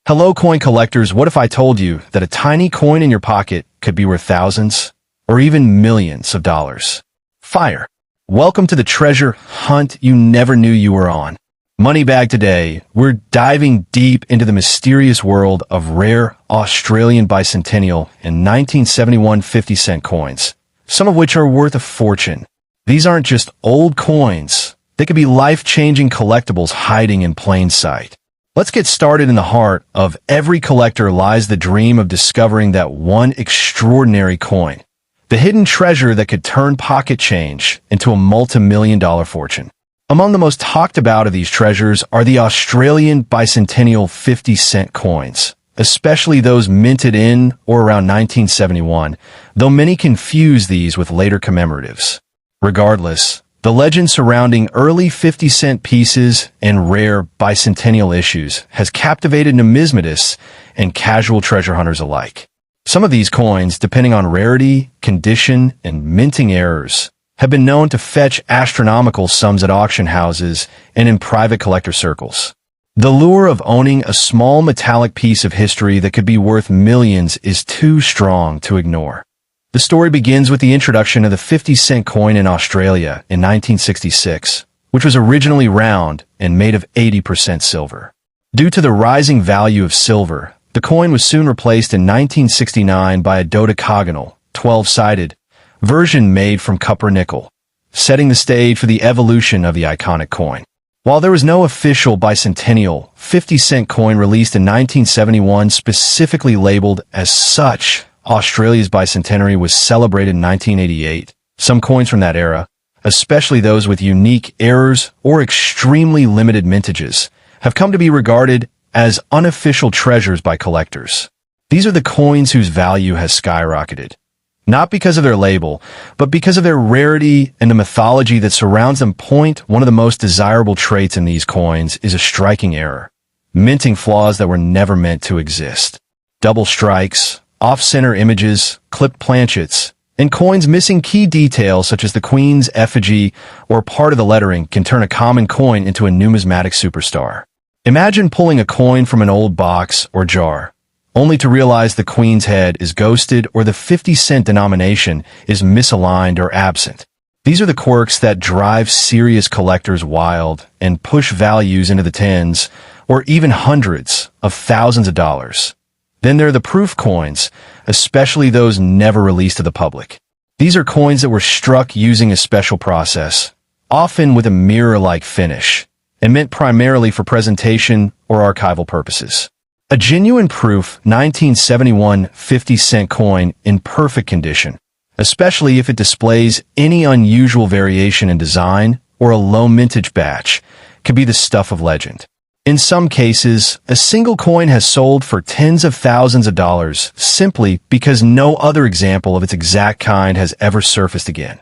Hello, coin collectors. What if I told you that a tiny coin in your pocket could be worth thousands or even millions of dollars? Fire. Welcome to the treasure hunt you never knew you were on. Moneybag today, we're diving deep into the mysterious world of rare Australian bicentennial and 1971 50-cent coins, some of which are worth a fortune. These aren't just old coins. They could be life-changing collectibles hiding in plain sight. Let's get started. In the heart of every collector lies the dream of discovering that one extraordinary coin, the hidden treasure that could turn pocket change into a multi-million-dollar fortune. Among the most talked about of these treasures are the Australian bicentennial 50-cent coins, especially those minted in or around 1971, though many confuse these with later commemoratives. Regardless, the legend surrounding early 50-cent pieces and rare bicentennial issues has captivated numismatists and casual treasure hunters alike. Some of these coins, depending on rarity, condition, and minting errors, have been known to fetch astronomical sums at auction houses and in private collector circles. The lure of owning a small metallic piece of history that could be worth millions is too strong to ignore. The story begins with the introduction of the 50-cent coin in Australia in 1966, which was originally round and made of 80% silver. Due to the rising value of silver, the coin was soon replaced in 1969 by a dodecagonal, 12-sided, version made from copper nickel, setting the stage for the evolution of the iconic coin. While there was no official bicentennial 50-cent coin released in 1971 specifically labeled as such, Australia's bicentenary was celebrated in 1988. Some coins from that era, especially those with unique errors or extremely limited mintages, have come to be regarded as unofficial treasures by collectors. These are the coins whose value has skyrocketed, not because of their label, but because of their rarity and the mythology that surrounds them. One of the most desirable traits in these coins is a striking error, minting flaws that were never meant to exist. Double strikes, off-center images, clipped planchets, and coins missing key details such as the Queen's effigy or part of the lettering can turn a common coin into a numismatic superstar. Imagine pulling a coin from an old box or jar, only to realize the Queen's head is ghosted or the 50-cent denomination is misaligned or absent. These are the quirks that drive serious collectors wild and push values into the tens or even hundreds of thousands of dollars. Then there are the proof coins, especially those never released to the public. These are coins that were struck using a special process, often with a mirror-like finish, and meant primarily for presentation or archival purposes. A genuine proof 1971 50-cent coin in perfect condition, especially if it displays any unusual variation in design or a low mintage batch, could be the stuff of legend. In some cases, a single coin has sold for tens of thousands of dollars simply because no other example of its exact kind has ever surfaced again.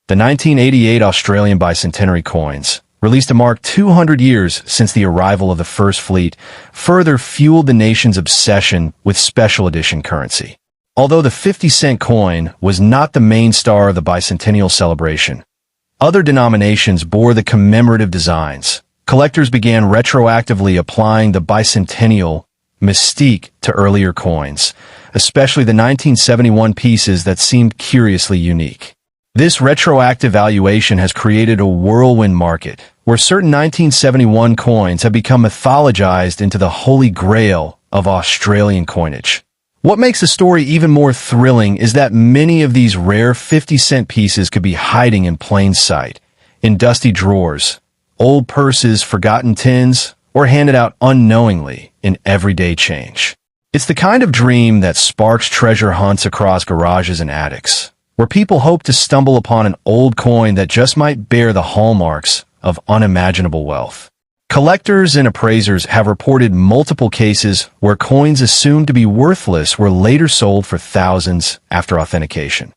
The 1988 Australian bicentenary coins, released to mark 200 years since the arrival of the First Fleet, further fueled the nation's obsession with special edition currency. Although the 50-cent coin was not the main star of the bicentennial celebration, other denominations bore the commemorative designs. Collectors began retroactively applying the bicentennial mystique to earlier coins, especially the 1971 pieces that seemed curiously unique. This retroactive valuation has created a whirlwind market, where certain 1971 coins have become mythologized into the holy grail of Australian coinage. What makes the story even more thrilling is that many of these rare 50-cent pieces could be hiding in plain sight, in dusty drawers, old purses, forgotten tins, or handed out unknowingly in everyday change. It's the kind of dream that sparks treasure hunts across garages and attics, where people hope to stumble upon an old coin that just might bear the hallmarks of unimaginable wealth. Collectors and appraisers have reported multiple cases where coins assumed to be worthless were later sold for thousands after authentication.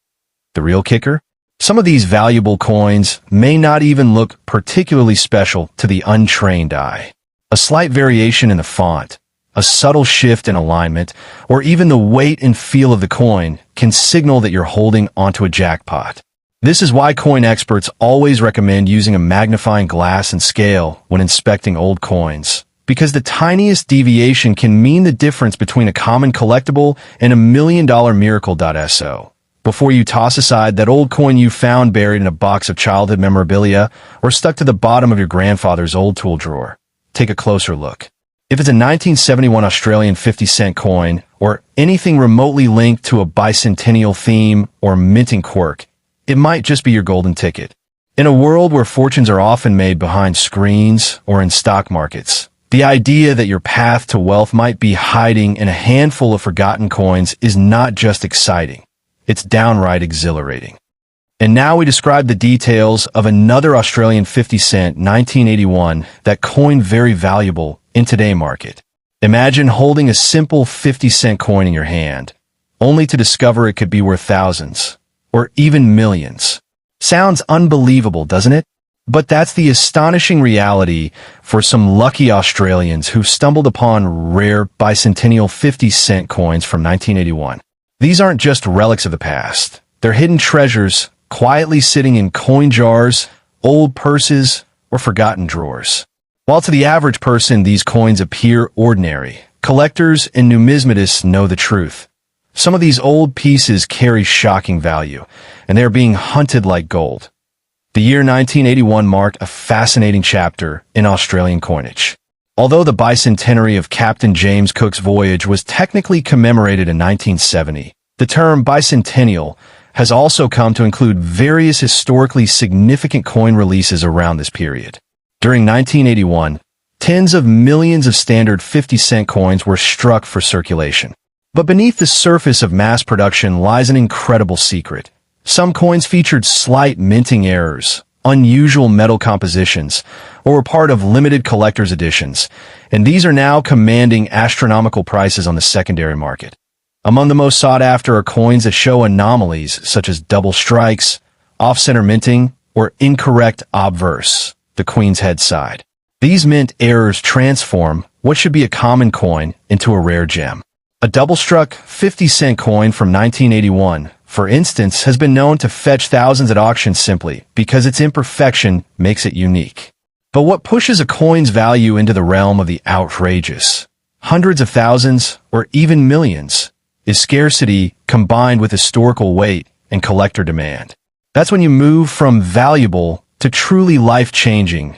The real kicker? Some of these valuable coins may not even look particularly special to the untrained eye. A slight variation in the font, a subtle shift in alignment, or even the weight and feel of the coin can signal that you're holding onto a jackpot. This is why coin experts always recommend using a magnifying glass and scale when inspecting old coins, because the tiniest deviation can mean the difference between a common collectible and $1 million miracle.so. Before you toss aside that old coin you found buried in a box of childhood memorabilia or stuck to the bottom of your grandfather's old tool drawer, take a closer look. If it's a 1971 Australian 50-cent coin or anything remotely linked to a bicentennial theme or minting quirk, it might just be your golden ticket. In a world where fortunes are often made behind screens or in stock markets, the idea that your path to wealth might be hiding in a handful of forgotten coins is not just exciting, it's downright exhilarating. And now we describe the details of another Australian 50-cent 1981 that coined very valuable in today's market. Imagine holding a simple 50-cent coin in your hand, only to discover it could be worth thousands, or even millions. Sounds unbelievable, doesn't it? But that's the astonishing reality for some lucky Australians who stumbled upon rare bicentennial 50-cent coins from 1981. These aren't just relics of the past. They're hidden treasures quietly sitting in coin jars, old purses, or forgotten drawers. While to the average person these coins appear ordinary, collectors and numismatists know the truth. Some of these old pieces carry shocking value, and they are being hunted like gold. The year 1981 marked a fascinating chapter in Australian coinage. Although the bicentenary of Captain James Cook's voyage was technically commemorated in 1970, the term bicentennial has also come to include various historically significant coin releases around this period. During 1981, tens of millions of standard 50-cent coins were struck for circulation. But beneath the surface of mass production lies an incredible secret. Some coins featured slight minting errors, unusual metal compositions, or were part of limited collector's editions, and these are now commanding astronomical prices on the secondary market. Among the most sought after are coins that show anomalies such as double strikes, off-center minting, or incorrect obverse, the Queen's head side. These mint errors transform what should be a common coin into a rare gem. A double-struck 50-cent coin from 1981, for instance, has been known to fetch thousands at auction simply because its imperfection makes it unique. But what pushes a coin's value into the realm of the outrageous, hundreds of thousands, or even millions, is scarcity combined with historical weight and collector demand. That's when you move from valuable to truly life-changing.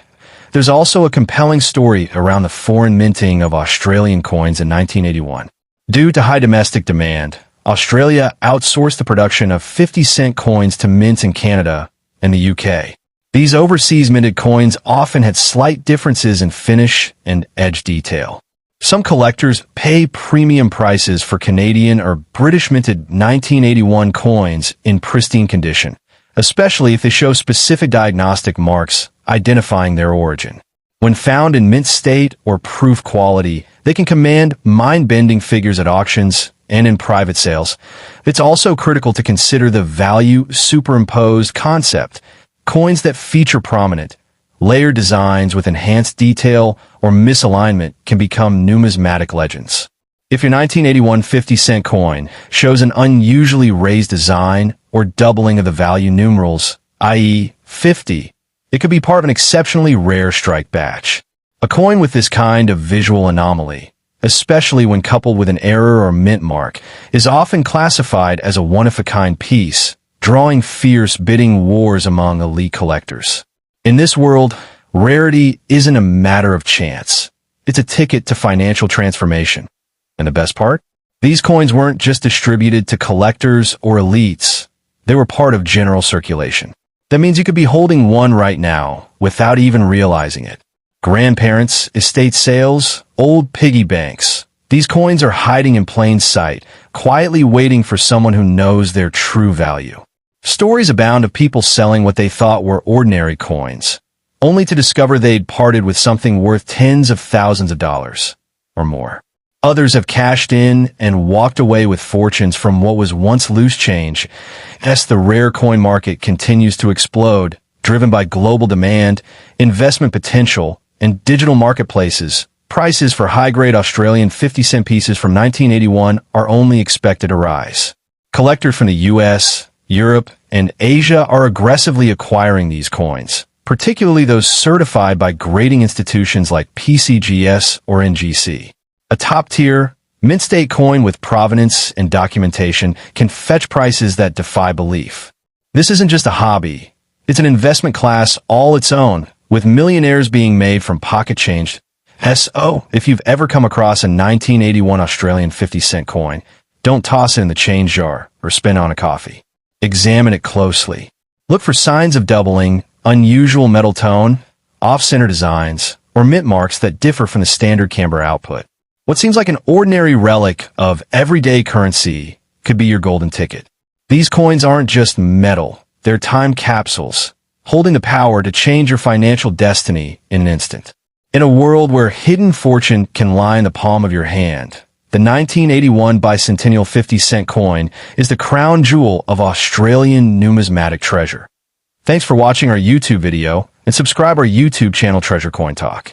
There's also a compelling story around the foreign minting of Australian coins in 1981. Due to high domestic demand, Australia outsourced the production of 50-cent coins to mints in Canada and the UK. These overseas minted coins often had slight differences in finish and edge detail. Some collectors pay premium prices for Canadian or British minted 1981 coins in pristine condition, especially if they show specific diagnostic marks identifying their origin. When found in mint state or proof quality, they can command mind-bending figures at auctions and in private sales. It's also critical to consider the value superimposed concept. Coins that feature prominent, layered designs with enhanced detail or misalignment can become numismatic legends. If your 1981 50-cent coin shows an unusually raised design or doubling of the value numerals, i.e. 50, it could be part of an exceptionally rare strike batch. A coin with this kind of visual anomaly, especially when coupled with an error or mint mark, is often classified as a one-of-a-kind piece, drawing fierce bidding wars among elite collectors. In this world, rarity isn't a matter of chance. It's a ticket to financial transformation. And the best part? These coins weren't just distributed to collectors or elites. They were part of general circulation. That means you could be holding one right now without even realizing it. Grandparents, estate sales, old piggy banks. These coins are hiding in plain sight, quietly waiting for someone who knows their true value. Stories abound of people selling what they thought were ordinary coins, only to discover they'd parted with something worth tens of thousands of dollars or more. Others have cashed in and walked away with fortunes from what was once loose change. As the rare coin market continues to explode, driven by global demand, investment potential, and digital marketplaces, prices for high-grade Australian 50-cent pieces from 1981 are only expected to rise. Collectors from the US, Europe, and Asia are aggressively acquiring these coins, particularly those certified by grading institutions like PCGS or NGC. A top-tier, mint-state coin with provenance and documentation can fetch prices that defy belief. This isn't just a hobby. It's an investment class all its own, with millionaires being made from pocket change. So, if you've ever come across a 1981 Australian 50-cent coin, don't toss it in the change jar or spin on a coffee. Examine it closely. Look for signs of doubling, unusual metal tone, off-center designs, or mint marks that differ from the standard camber output. What seems like an ordinary relic of everyday currency could be your golden ticket. These coins aren't just metal, they're time capsules, holding the power to change your financial destiny in an instant. In a world where hidden fortune can lie in the palm of your hand, the 1981 bicentennial 50-cent coin is the crown jewel of Australian numismatic treasure. Thanks for watching our YouTube video, and subscribe our YouTube channel Treasure Coin Talk.